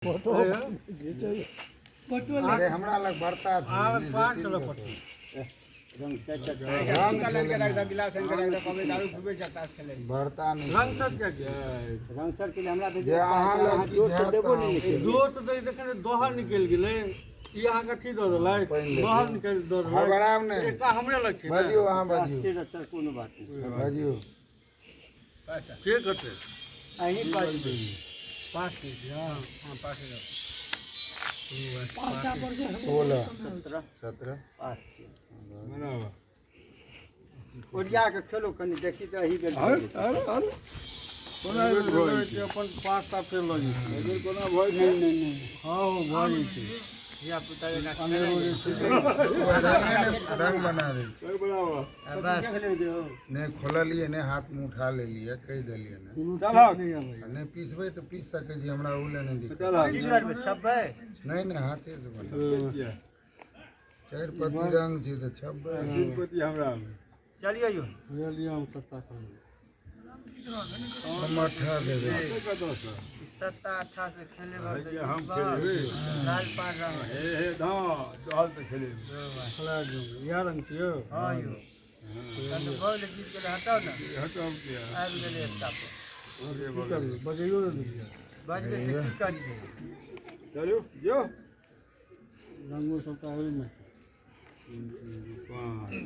photo अरे हमरा लग बढ़ता छै पाँच चलो पट्टी रंग के रख दो गिलास के रख दो कभी दारू पीबे छै ताश खेले बढ़ता नहीं रंग सर क्या रंग सर के लिए हमरा जे अहाँ लग की जोर देबो नहीं छै जोर से देखे दोहर निकल गेले ई अहाँ के अथी दऽ देलै दोहर निकल दऽ देलै खबराब नहीं एक हमरे लग छै बजियो अहाँ बजियो सर कोनो बात नहीं बजियो के कते अही बात पाँच के हां हां पाँच के 16 17 बराबर ओरिया के खेलो कनी देखी त अही गेल कोना अपन पाँचटा फेल लऽ जेतै अगर कोना भय नहीं हां भऽ जेतै या पुता का रंग बना दे बराबर बस नहीं खोललिए नहीं हाथ में उठा ले लिए कह दिलिए चलो नहीं पीसबे तो पीस सके जी हमरा उले नहीं दिख चलो में छब्बे नहीं नहीं हाथे से बना चार पत्ती रंग छै तो छब्बे तीन पति हमरा चलिए यो लिया हम सत्ता कर हम 18 दे दे 17-18 से खेले हम खेलेबे लाल पार रंग हे दा चल त खेले खला जो या रंग छियो हां यो तो बहुत जीत के हटाओ ना हटाओ क्या आ गेले स्टाफ अरे बजाइयो न दिया बाज के ठीक कर दे चलो जो रंगो सबका है में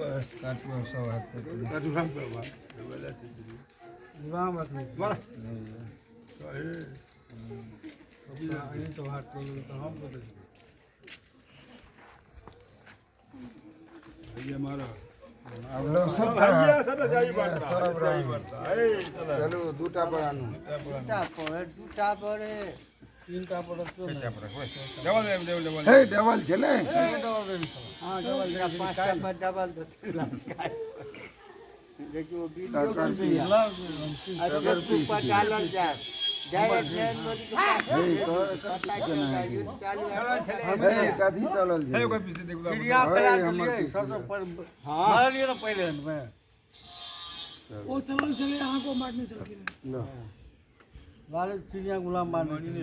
बस काटियो सब हाथ पे काटू हम पे बा राम आदमी बड़ा ये तो हाथ को तो हम को ये हमारा अब लो सब सब जाई बात सब जाई बात ए चलो दूटा बनानो दूटा पर तीनटा पर क्यों नहीं डबल हे डबल चले हां डबल पांचटा पर डबल देखिए वो वीडियो कर दिया अगर तू पता लग जाए डायरेक्ट ट्रेन में हे कथी चलल छै चिड़िया फैला चलिए सबसे पर मार लिए ना पहले में वो चलो चले यहाँ को मारने चल गए वाले चिड़िया गुलाम मारने